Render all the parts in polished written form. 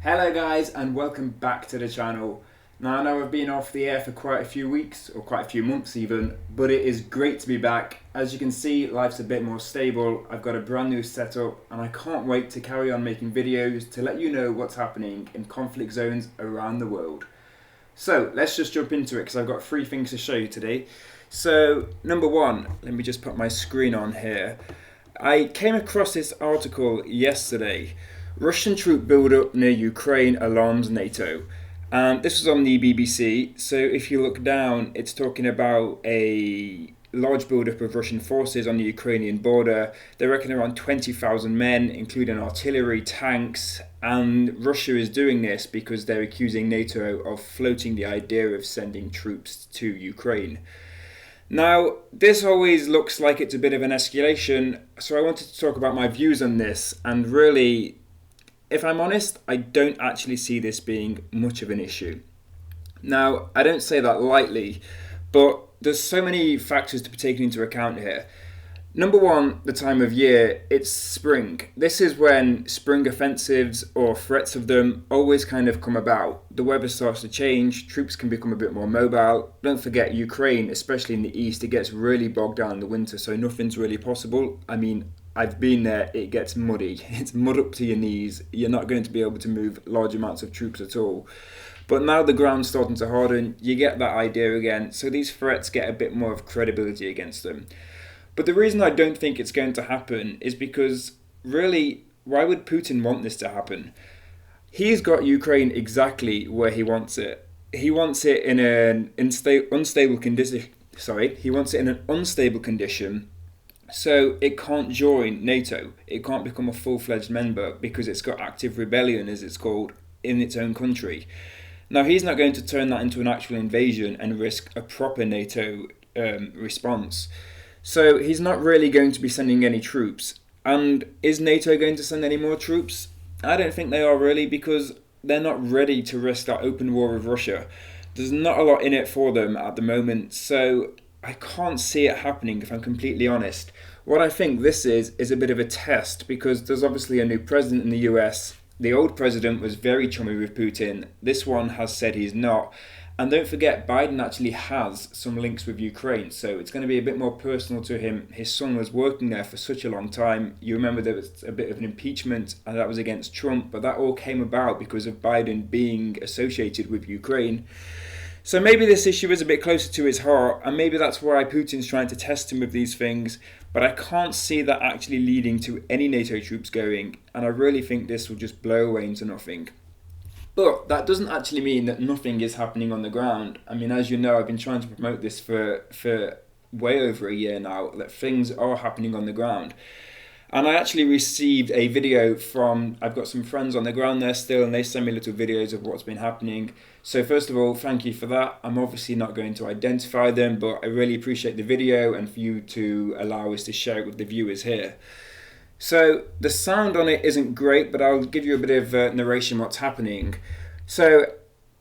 Hello guys and welcome back to the channel. Now I know I've been off the air for quite a few weeks or quite a few months even, but it is great to be back. As you can see, life's a bit more stable. I've got a brand new setup and I can't wait to carry on making videos to let you know what's happening in conflict zones around the world. So let's just jump into it because I've got three things to show you today. So number one, let me just put my screen on here. I came across this article yesterday. Russian troop build-up near Ukraine alarms NATO. This was on the BBC, so if you look down, it's talking about a large build-up of Russian forces on the Ukrainian border. They reckon around 20,000 men, including artillery, tanks, and Russia is doing this because they're accusing NATO of floating the idea of sending troops to Ukraine. Now, this always looks like it's a bit of an escalation, so I wanted to talk about my views on this, and really, if I'm honest, I don't actually see this being much of an issue. Now, I don't say that lightly, but there's so many factors to be taken into account here. Number one, the time of year, it's spring. This is when spring offensives or threats of them always kind of come about. The weather starts to change, troops can become a bit more mobile. Don't forget Ukraine, especially in the east, it gets really bogged down in the winter, so nothing's really possible. I mean, I've been there, it gets muddy. It's mud up to your knees. You're not going to be able to move large amounts of troops at all. But now the ground's starting to harden, you get that idea again, so these threats get a bit more of credibility against them. But the reason I don't think it's going to happen is because, really, why would Putin want this to happen? He's got Ukraine exactly where he wants it. He wants it in an unstable condition. He wants it in an unstable condition. So it can't join NATO. It can't become a full-fledged member because it's got active rebellion, as it's called, in its own country. Now, he's not going to turn that into an actual invasion and risk a proper NATO response. So he's not really going to be sending any troops. And is NATO going to send any more troops? I don't think they are really, because they're not ready to risk that open war with Russia. There's not a lot in it for them at the moment, so I can't see it happening, if I'm completely honest. What I think this is a bit of a test, because there's obviously a new president in the US. The old president was very chummy with Putin. This one has said he's not. And don't forget, Biden actually has some links with Ukraine, so it's going to be a bit more personal to him. His son was working there for such a long time. You remember there was a bit of an impeachment, and that was against Trump, but that all came about because of Biden being associated with Ukraine. So maybe this issue is a bit closer to his heart, and maybe that's why Putin's trying to test him with these things, but I can't see that actually leading to any NATO troops going, and I really think this will just blow away into nothing. But that doesn't actually mean that nothing is happening on the ground. I mean, as you know, I've been trying to promote this for way over a year now, that things are happening on the ground. And I actually received a video from, I've got some friends on the ground there still, and they send me little videos of what's been happening. So first of all, thank you for that. I'm obviously not going to identify them, but I really appreciate the video and for you to allow us to share it with the viewers here. So the sound on it isn't great, but I'll give you a bit of narration what's happening. So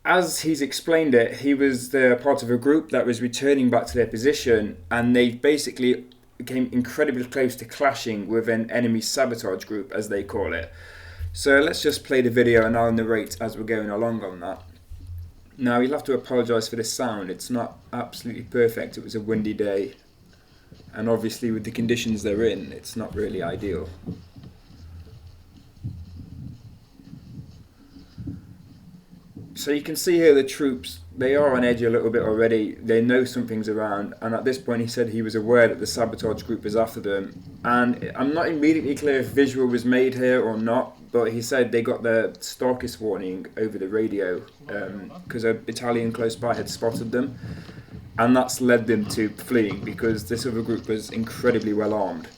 as he's explained it, he was part of a group that was returning back to their position, and they basically became incredibly close to clashing with an enemy sabotage group, as they call it. So let's just play the video and I'll narrate as we're going along on that. Now, you'll have to apologise for the sound. It's not absolutely perfect. It was a windy day, and obviously with the conditions they're in, it's not really ideal. So you can see here the troops, they are on edge a little bit already. They know something's around, and at this point he said he was aware that the sabotage group is after them. And I'm not immediately clear if visual was made here or not, but he said they got the starkest warning over the radio because a battalion close by had spotted them, and that's led them to fleeing because this other group was incredibly well armed.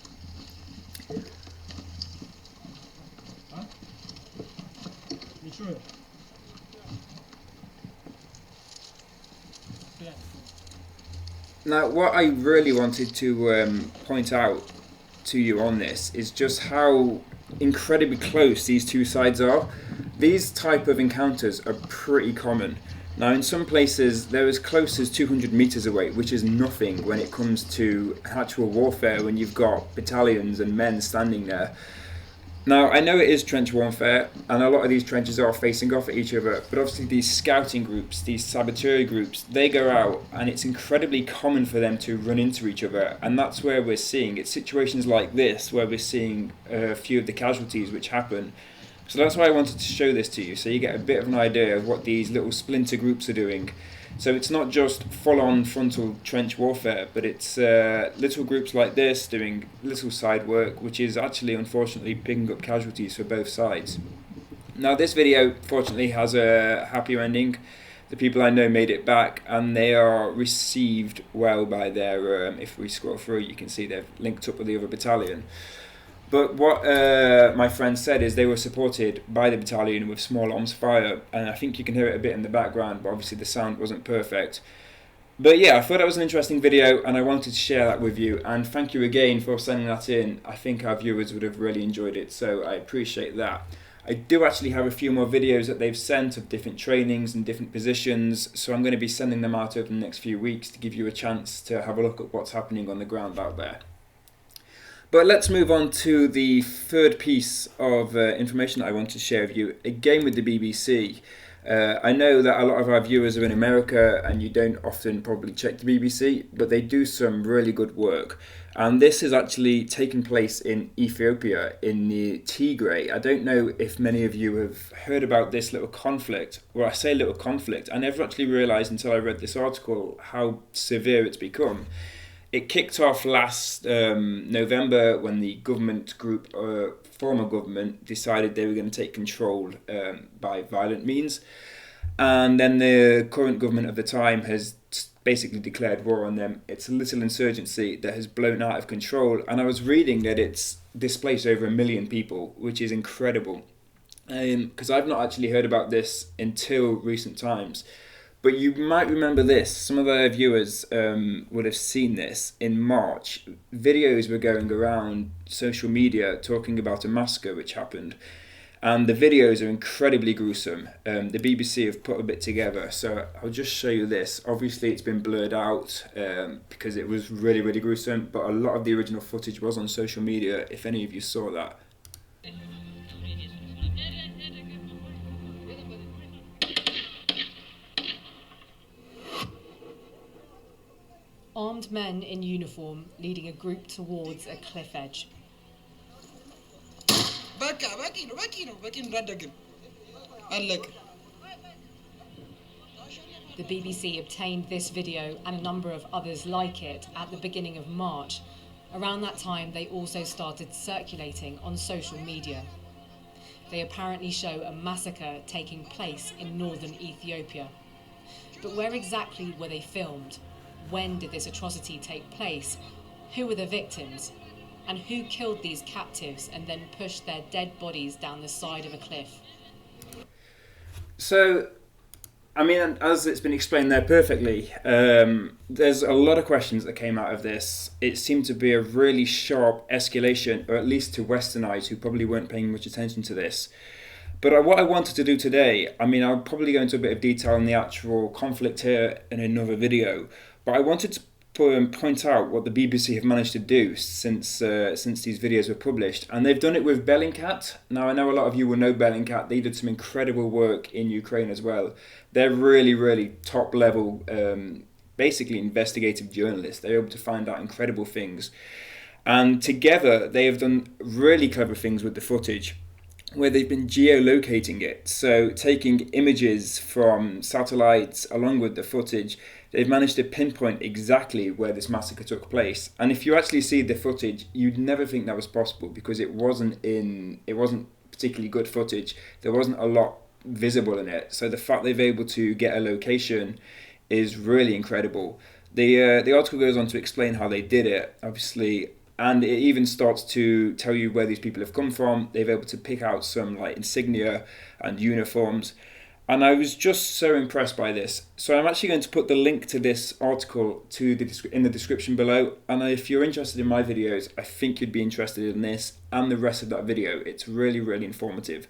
Now, what I really wanted to point out to you on this is just how incredibly close these two sides are. These type of encounters are pretty common. Now, in some places, they're as close as 200 meters away, which is nothing when it comes to actual warfare, when you've got battalions and men standing there. Now, I know it is trench warfare, and a lot of these trenches are facing off at each other, but obviously these scouting groups, these saboteur groups, they go out, and it's incredibly common for them to run into each other, and that's where we're seeing it's situations like this where we're seeing a few of the casualties which happen. So that's why I wanted to show this to you, so you get a bit of an idea of what these little splinter groups are doing. So it's not just full-on frontal trench warfare, but it's little groups like this doing little side work, which is actually unfortunately picking up casualties for both sides. Now this video fortunately has a happier ending. The people I know made it back, and they are received well by their, if we scroll through you can see they've linked up with the other battalion. But what my friend said is they were supported by the battalion with small arms fire, and I think you can hear it a bit in the background, but obviously the sound wasn't perfect. But yeah, I thought that was an interesting video, and I wanted to share that with you, and thank you again for sending that in. I think our viewers would have really enjoyed it, so I appreciate that. I do actually have a few more videos that they've sent of different trainings and different positions, so I'm going to be sending them out over the next few weeks to give you a chance to have a look at what's happening on the ground out there. But let's move on to the third piece of information that I want to share with you, again with the BBC. I know that a lot of our viewers are in America and you don't often probably check the BBC, but they do some really good work. And this is actually taking place in Ethiopia, in the Tigray. I don't know if many of you have heard about this little conflict. Well, I say little conflict. I never actually realised until I read this article how severe it's become. It kicked off last November when the government group, former government, decided they were going to take control by violent means. And then the current government of the time has basically declared war on them. It's a little insurgency that has blown out of control. And I was reading that it's displaced over 1 million people, which is incredible. Because I've not actually heard about this until recent times. But you might remember this, some of our viewers would have seen this. In March, videos were going around social media talking about a massacre which happened. And the videos are incredibly gruesome. The BBC have put a bit together, so I'll just show you this. Obviously it's been blurred out because it was really, really gruesome, but a lot of the original footage was on social media, if any of you saw that. Armed men in uniform leading a group towards a cliff edge. The BBC obtained this video and a number of others like it at the beginning of March. Around that time, they also started circulating on social media. They apparently show a massacre taking place in northern Ethiopia. But where exactly were they filmed? When did this atrocity take place? Who were the victims? And who killed these captives and then pushed their dead bodies down the side of a cliff? So, I mean, as it's been explained there perfectly, there's a lot of questions that came out of this. It seemed to be a really sharp escalation, or at least to Western eyes who probably weren't paying much attention to this. But what I wanted to do today, I mean, I'll probably go into a bit of detail on the actual conflict here in another video, but I wanted to point out what the BBC have managed to do since these videos were published. And they've done it with Bellingcat. Now, I know a lot of you will know Bellingcat. They did some incredible work in Ukraine as well. They're really, really top level, basically investigative journalists. They're able to find out incredible things. And together, they have done really clever things with the footage, where they've been geolocating it. So taking images from satellites along with the footage, they've managed to pinpoint exactly where this massacre took place. And if you actually see the footage, you'd never think that was possible because it wasn't particularly good footage. There wasn't a lot visible in it. So the fact they've able to get a location is really incredible. The article goes on to explain how they did it, obviously, and it even starts to tell you where these people have come from. They've able to pick out some like insignia and uniforms. And I was just so impressed by this. So I'm actually going to put the link to this article in the description below. And if you're interested in my videos, I think you'd be interested in this and the rest of that video. It's really, really informative.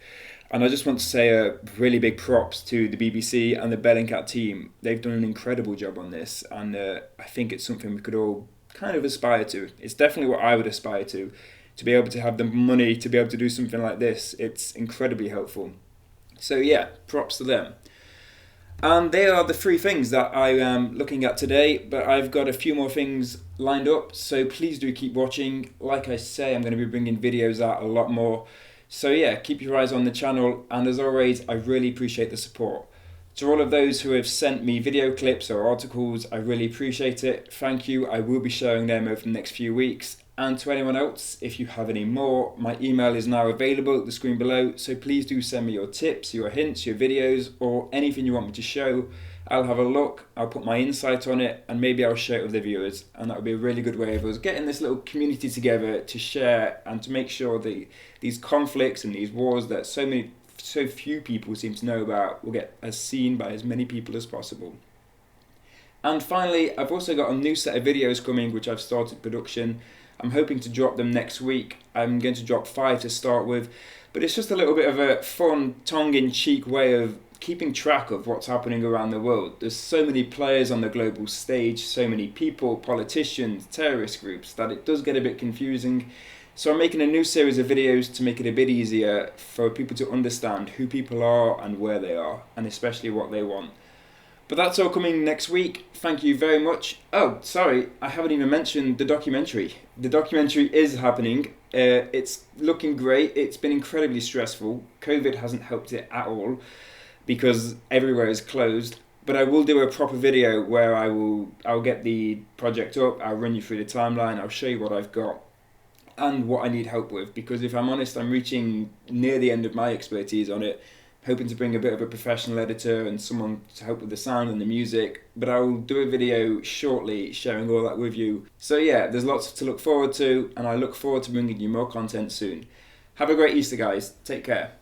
And I just want to say a really big props to the BBC and the Bellingcat team. They've done an incredible job on this. And I think it's something we could all kind of aspire to. It's definitely what I would aspire to to be able to have the money to be able to do something like this. It's incredibly helpful. So yeah, props to them. And they are the three things that I am looking at today, but I've got a few more things lined up, so please do keep watching. Like I say, I'm going to be bringing videos out a lot more. So yeah, keep your eyes on the channel, and as always, I really appreciate the support. To all of those who have sent me video clips or articles, I really appreciate it. Thank you. I will be sharing them over the next few weeks. And to anyone else, if you have any more, my email is now available at the screen below, so please do send me your tips, your hints, your videos, or anything you want me to show. I'll have a look, I'll put my insight on it, and maybe I'll share it with the viewers, and that would be a really good way of us getting this little community together to share and to make sure that these conflicts and these wars that so few people seem to know about will get as seen by as many people as possible. And finally, I've also got a new set of videos coming which I've started production. I'm hoping to drop them next week. I'm going to drop 5 to start with, but it's just a little bit of a fun, tongue-in-cheek way of keeping track of what's happening around the world. There's so many players on the global stage, so many people, politicians, terrorist groups, that it does get a bit confusing. So I'm making a new series of videos to make it a bit easier for people to understand who people are and where they are, and especially what they want. But that's all coming next week. Thank you very much. Oh, sorry, I haven't even mentioned the documentary. The documentary is happening. It's looking great. It's been incredibly stressful. COVID hasn't helped it at all because everywhere is closed. But I will do a proper video where I'll get the project up. I'll run you through the timeline. I'll show you what I've got and what I need help with. Because if I'm honest, I'm reaching near the end of my expertise on it. Hoping to bring a bit of a professional editor and someone to help with the sound and the music, but I will do a video shortly sharing all that with you. So yeah, there's lots to look forward to, and I look forward to bringing you more content soon. Have a great Easter, guys. Take care.